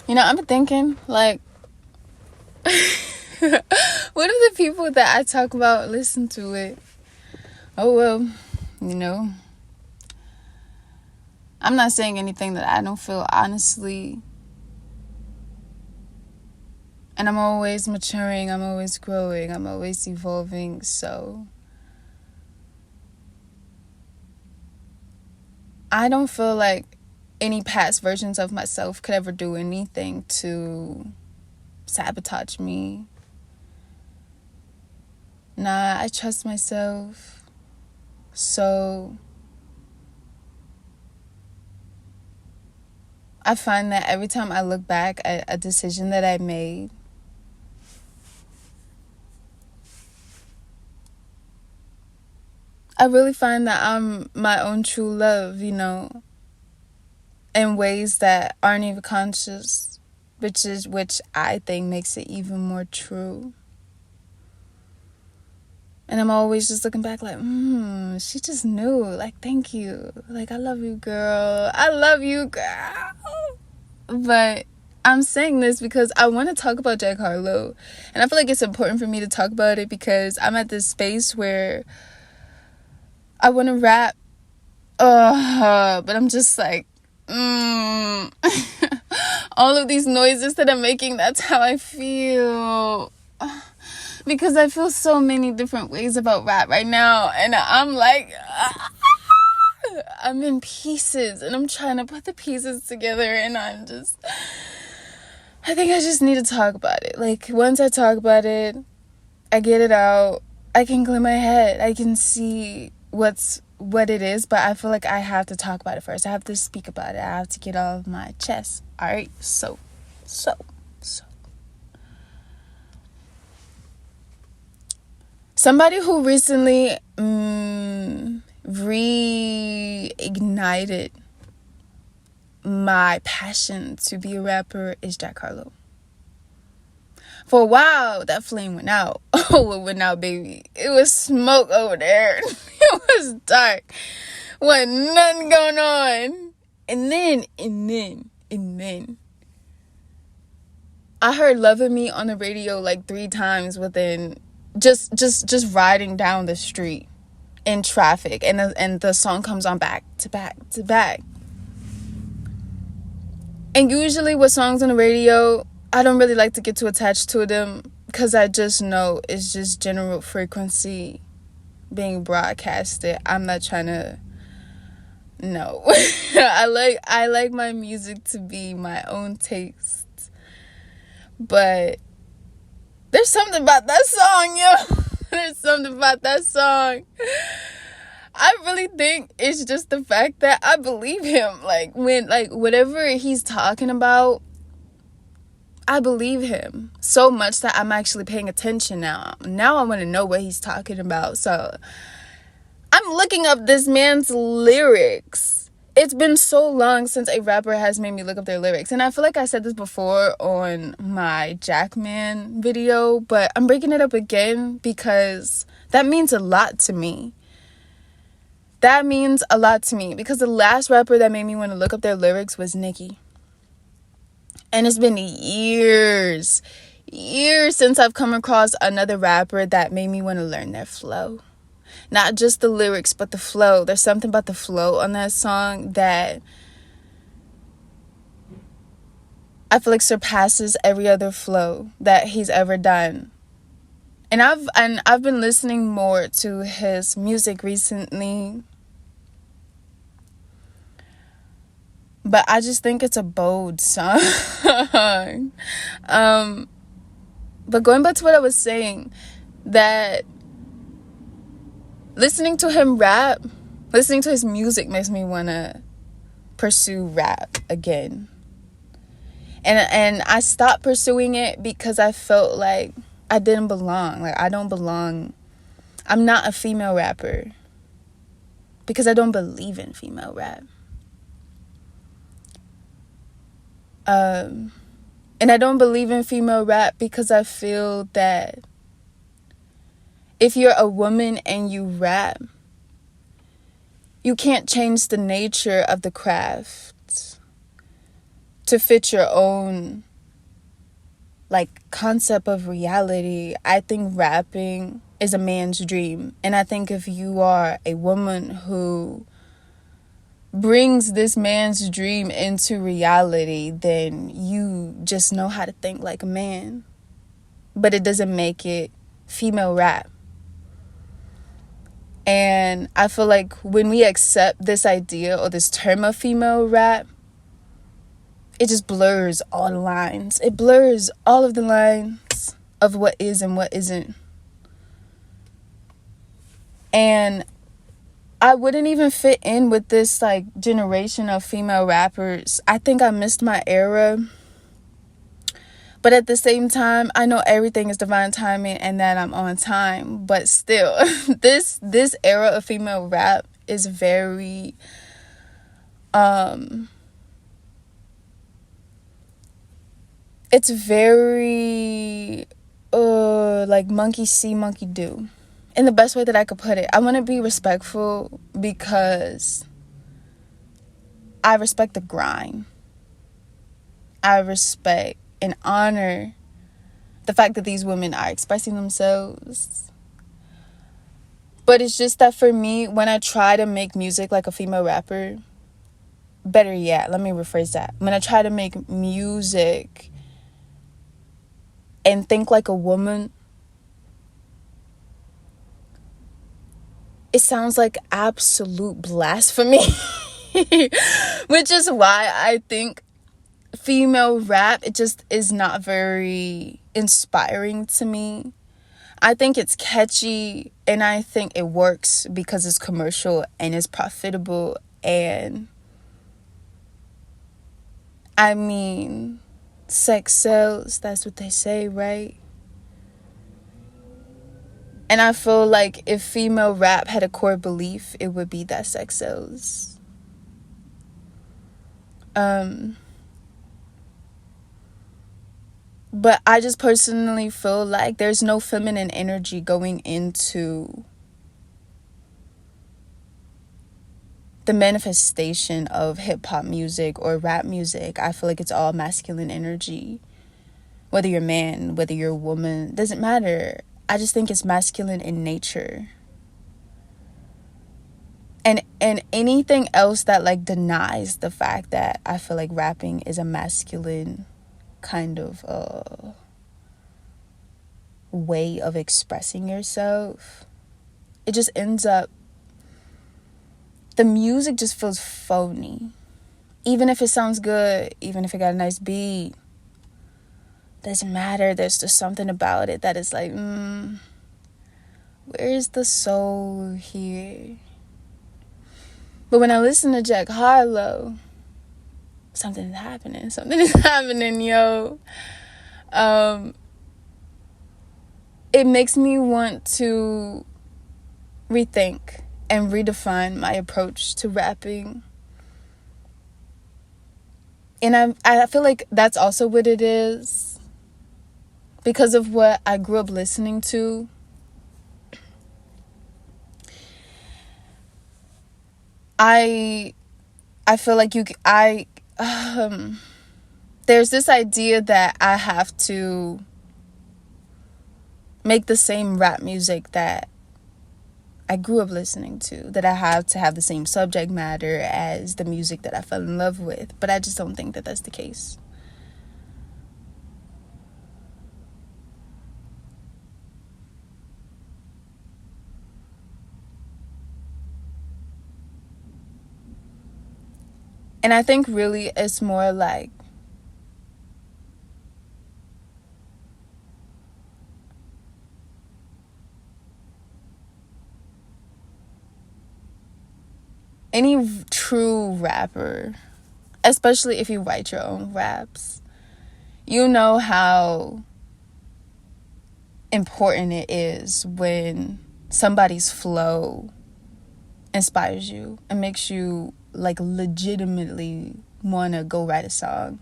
I've been thinking, like, what if the people that I talk about listen to it? Oh, well, I'm not saying anything that I don't feel honestly. And I'm always maturing, I'm always growing, I'm always evolving, so I don't feel like any past versions of myself could ever do anything to sabotage me. Nah, I trust myself. So I find that every time I look back at a decision that I made, I really find that I'm my own true love, in ways that aren't even conscious, which I think makes it even more true. And I'm always just looking back like, she just knew. Like, thank you. Like, I love you, girl. I love you, girl. But I'm saying this because I want to talk about Jack Harlow. And I feel like it's important for me to talk about it because I'm at this space where I want to rap. But I'm just like, all of these noises that I'm making, that's how I feel. Because I feel so many different ways about rap right now. And I'm like, I'm in pieces. And I'm trying to put the pieces together. And I think I just need to talk about it. Like, once I talk about it, I get it out. I can clear my head. I can see what it is. But I feel like I have to talk about it first. I have to speak about it. I have to get all of my chest. All right? So. Somebody who recently reignited my passion to be a rapper is Jack Harlow. For a while, that flame went out. Oh, it went out, baby. It was smoke over there. It was dark. Wasn't nothing going on. And then, I heard Love of Me on the radio like 3 times within just riding down the street in traffic, and the song comes on back to back to back. And usually with songs on the radio, I don't really like to get too attached to them because I just know it's just general frequency being broadcasted. I'm not trying to no. I like my music to be my own taste. But there's something about that song, yo. There's something about that song. I really think it's just the fact that I believe him. Like, whatever he's talking about, I believe him so much that I'm actually paying attention now. Now I want to know what he's talking about. So I'm looking up this man's lyrics. It's been so long since a rapper has made me look up their lyrics. And I feel like I said this before on my Jackman video, but I'm breaking it up again because that means a lot to me. That means a lot to me because the last rapper that made me want to look up their lyrics was Nicki. And it's been years since I've come across another rapper that made me want to learn their flow. Not just the lyrics, but the flow. There's something about the flow on that song that I feel like surpasses every other flow that he's ever done. And I've been listening more to his music recently. But I just think it's a bold song. But going back to what I was saying, that listening to him rap, listening to his music makes me want to pursue rap again. And I stopped pursuing it because I felt like I didn't belong. Like, I don't belong. I'm not a female rapper because I don't believe in female rap. And I don't believe in female rap because I feel that if you're a woman and you rap, you can't change the nature of the craft. to fit your own like concept of reality. I think rapping is a man's dream, and I think if you are a woman who brings this man's dream into reality, then you just know how to think like a man. But it doesn't make it female rap. And I feel like when we accept this idea or this term of female rap, it just blurs all the lines. It blurs all of the lines of what is and what isn't. And I wouldn't even fit in with this like generation of female rappers. I think I missed my era. But at the same time, I know everything is divine timing and that I'm on time. But still, this era of female rap is very it's very like monkey see, monkey do. In the best way that I could put it. I want to be respectful because I respect the grind. I respect and honor the fact that these women are expressing themselves. But it's just that for me, when I try to make music like a female rapper, better yet, let me rephrase that. When I try to make music and think like a woman, it sounds like absolute blasphemy. Which is why I think female rap, it just is not very inspiring to me. I think it's catchy and I think it works because it's commercial and it's profitable. And I mean, sex sells, that's what they say, right? And I feel like if female rap had a core belief, it would be that sex sells. But I just personally feel like there's no feminine energy going into the manifestation of hip-hop music or rap music. I feel like it's all masculine energy. Whether you're a man, whether you're a woman, doesn't matter. I just think it's masculine in nature. And anything else that like denies the fact that I feel like rapping is a masculine kind of way of expressing yourself, it just ends up, the music just feels phony. Even if it sounds good, even if it got a nice beat, doesn't matter. There's just something about it that is like, where's the soul here? But when I listen to Jack Harlow, something is happening. Something is happening, yo. It makes me want to rethink and redefine my approach to rapping. And I feel like that's also what it is. Because of what I grew up listening to. I feel like there's this idea that I have to make the same rap music that I grew up listening to, that I have to have the same subject matter as the music that I fell in love with. But I just don't think that that's the case. And I think really it's more like any true rapper, especially if you write your own raps, you know how important it is when somebody's flow inspires you and makes you like legitimately want to go write a song,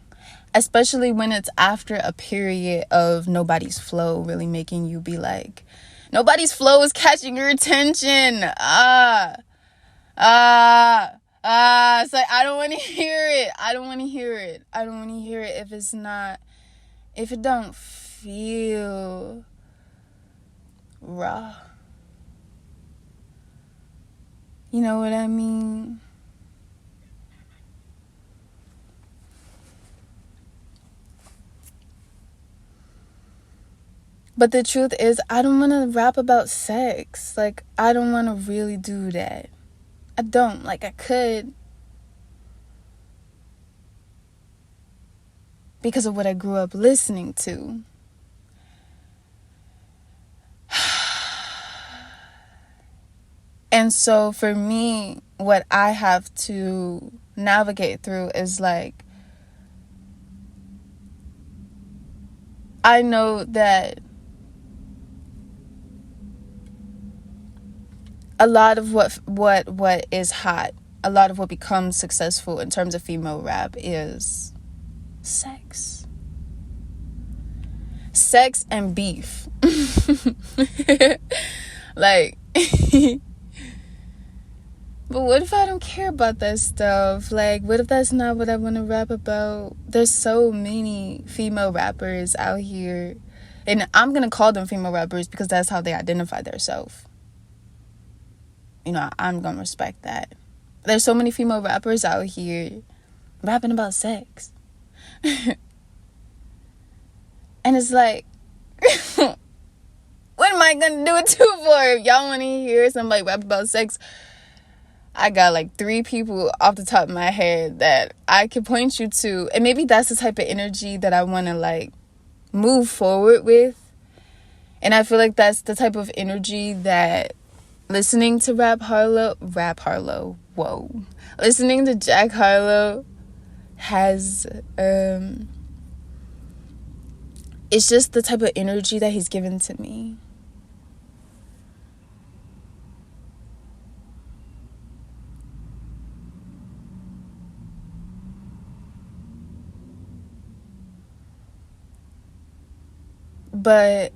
especially when it's after a period of nobody's flow really making you be like, nobody's flow is catching your attention. It's like, I don't want to hear it. I don't want to hear it. I don't want to hear it if it don't feel raw. You know what I mean? But the truth is, I don't want to rap about sex. Like, I don't want to really do that. I don't. Like, I could. Because of what I grew up listening to. And so for me, what I have to navigate through is like, I know that a lot of what is hot, a lot of what becomes successful in terms of female rap is sex. Sex and beef. Like, but what if I don't care about that stuff? Like, what if that's not what I want to rap about? There's so many female rappers out here. And I'm going to call them female rappers because that's how they identify themselves. You know, I'm going to respect that. There's so many female rappers out here rapping about sex. And it's like, what am I going to do it to for? If y'all want to hear somebody rap about sex, I got like 3 people off the top of my head that I could point you to. And maybe that's the type of energy that I want to like move forward with. And I feel like that's the type of energy that listening to listening to Jack Harlow has, it's just the type of energy that he's given to me. But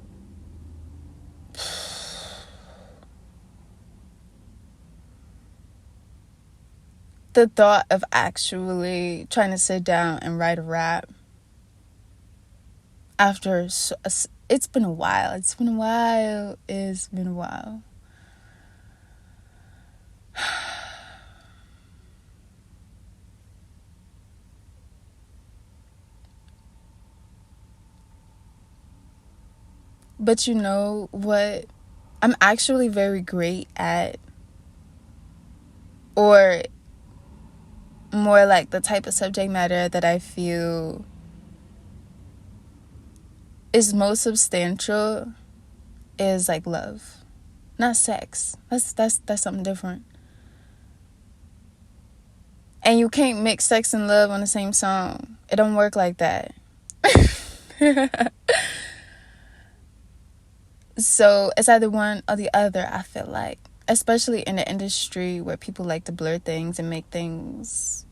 the thought of actually trying to sit down and write a rap after it's been a while. But you know what? I'm actually very great at, or more like the type of subject matter that I feel is most substantial is like love, not sex. That's something different. And you can't mix sex and love on the same song. It don't work like that. So it's either one or the other, I feel like. Especially in the industry where people like to blur things and make things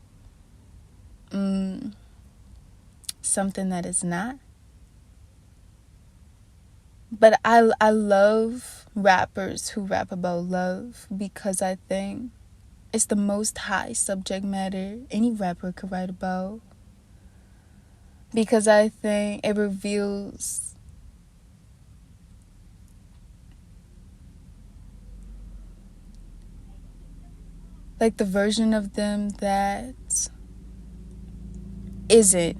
something that is not. But I love rappers who rap about love because I think it's the most high subject matter any rapper could write about. Because I think it reveals like the version of them that isn't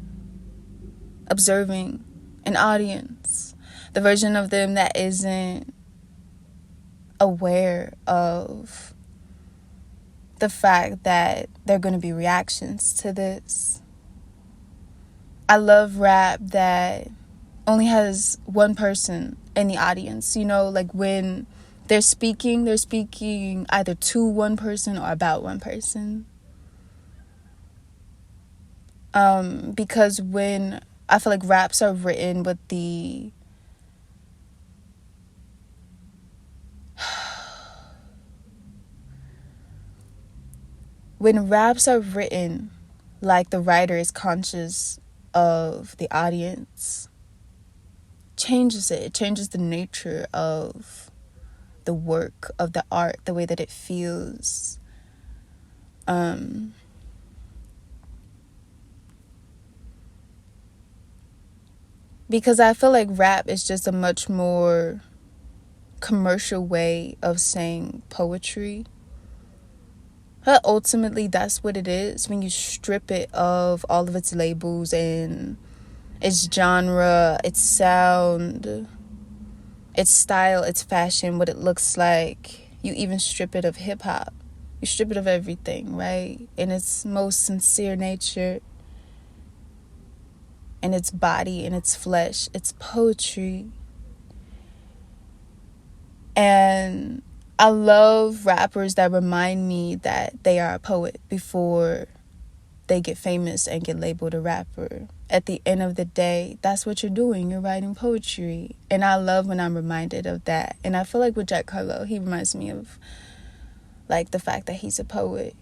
observing an audience, the version of them that isn't aware of the fact that there are going to be reactions to this. I love rap that only has one person in the audience, you know, like when they're speaking either to one person or about one person. Because when I feel like raps are written with the when raps are written like the writer is conscious of the audience, it changes the nature of the work, of the art, the way that it feels. Because I feel like rap is just a much more commercial way of saying poetry. But ultimately, that's what it is when you strip it of all of its labels and its genre, its sound, its style, its fashion, what it looks like. You even strip it of hip-hop. You strip it of everything, right? In its most sincere nature, in its body, in its flesh, it's poetry. And I love rappers that remind me that they are a poet before they get famous and get labeled a rapper. At the end of the day, that's what you're doing. You're writing poetry. And I love when I'm reminded of that. And I feel like with Jack Harlow, he reminds me of like the fact that he's a poet.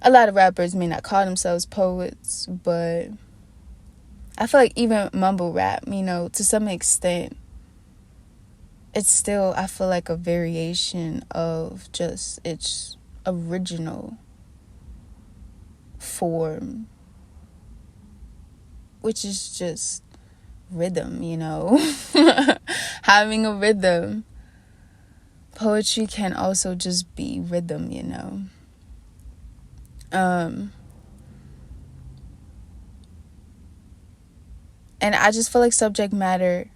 A lot of rappers may not call themselves poets, but I feel like even mumble rap, to some extent, it's still, I feel like, a variation of just its original form, which is just rhythm, having a rhythm. Poetry can also just be rhythm, and I just feel like subject matter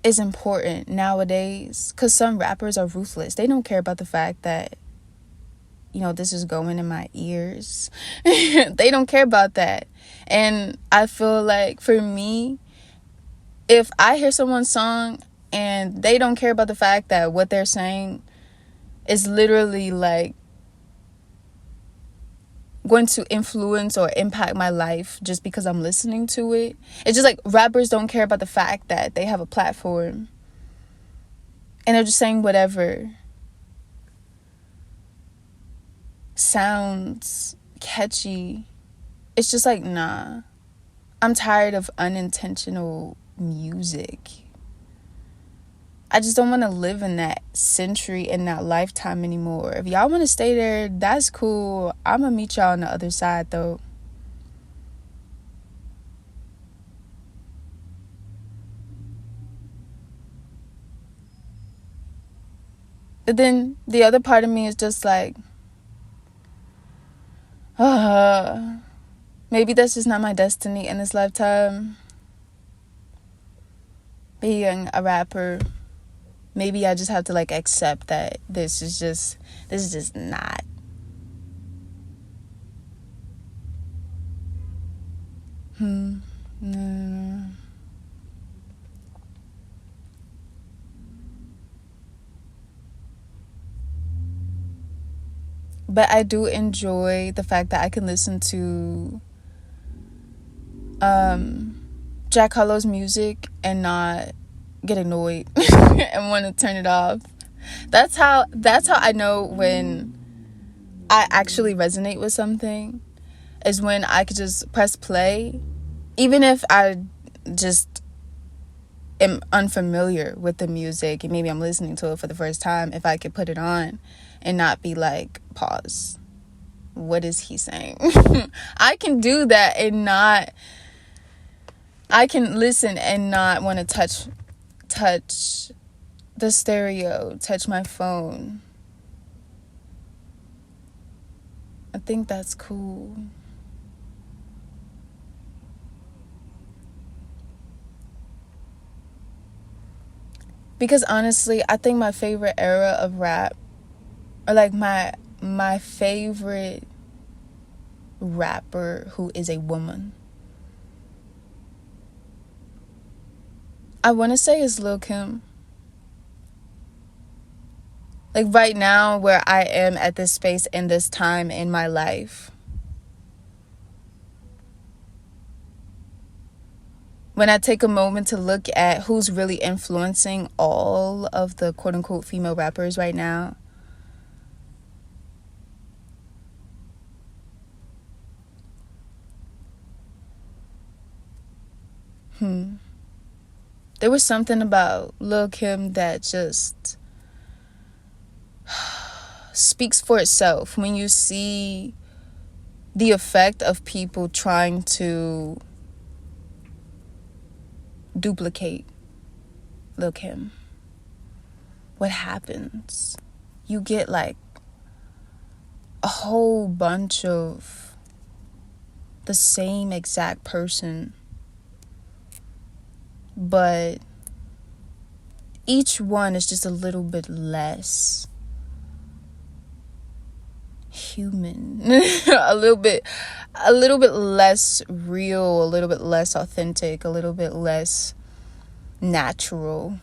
is important nowadays, because some rappers are ruthless. They don't care about the fact that this is going in my ears. They don't care about that. And I feel like for me, if I hear someone's song and they don't care about the fact that what they're saying is literally like going to influence or impact my life just because I'm listening to it. It's just like rappers don't care about the fact that they have a platform and they're just saying whatever sounds catchy. It's just like, nah. I'm tired of unintentional music. I just don't want to live in that century, in that lifetime anymore. If y'all want to stay there, that's cool. I'm going to meet y'all on the other side, though. But then the other part of me is just like, maybe that's just not my destiny in this lifetime. Being a rapper. Maybe I just have to like accept that this is just not. No. But I do enjoy the fact that I can listen to Jack Harlow's music and not get annoyed and want to turn it off. That's how I know when I actually resonate with something, is when I could just press play, even if I just am unfamiliar with the music and maybe I'm listening to it for the first time. If I could put it on and not be like, pause, what is he saying? I can do that and not, I can listen and not want to touch the stereo, touch my phone. I think that's cool. Because honestly, I think my favorite era of rap, or like my favorite rapper who is a woman, I want to say is Lil' Kim. Like right now, where I am at this space in this time in my life, when I take a moment to look at who's really influencing all of the quote-unquote female rappers right now, there was something about Lil' Kim that just speaks for itself. When you see the effect of people trying to duplicate Lil Kim, what happens? You get like a whole bunch of the same exact person, but each one is just a little bit less human, a little bit less real, a little bit less authentic, a little bit less natural.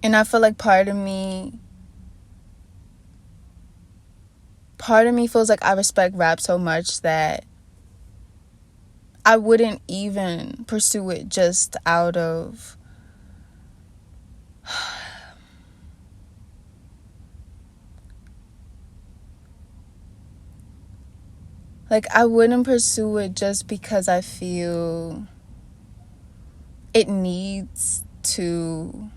And I feel like part of me feels like I respect rap so much that I wouldn't even pursue it just out of like, I wouldn't pursue it just because I feel it needs to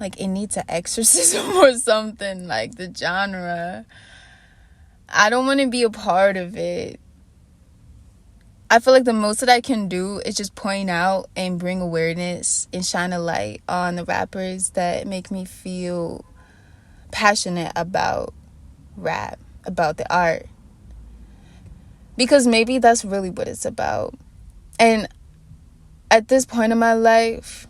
like, it needs an exorcism or something, like the genre. I don't want to be a part of it. I feel like the most that I can do is just point out and bring awareness and shine a light on the rappers that make me feel passionate about rap, about the art. Because maybe that's really what it's about. And at this point in my life,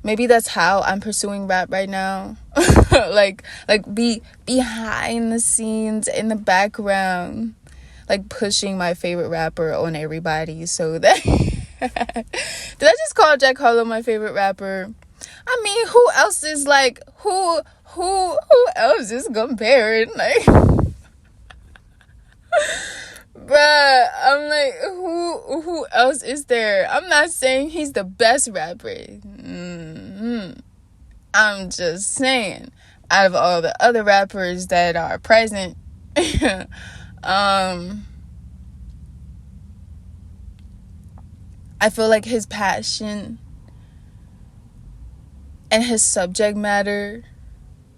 maybe that's how I'm pursuing rap right now. like be behind the scenes, in the background, like pushing my favorite rapper on everybody so that did I just call Jack Harlow my favorite rapper? I mean, who else is like who else is compared? Like bruh, I'm like, who else is there? I'm not saying he's the best rapper. I'm just saying, out of all the other rappers that are present, I feel like his passion and his subject matter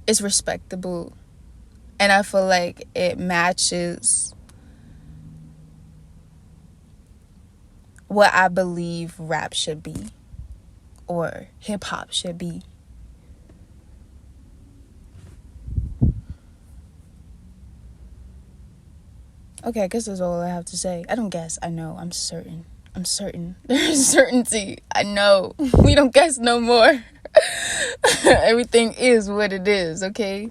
is respectable. And I feel like it matches what I believe rap should be, or hip-hop should be. Okay, I guess that's all I have to say. I don't guess. I know. I'm certain. There's certainty. I know. We don't guess no more. Everything is what it is, okay?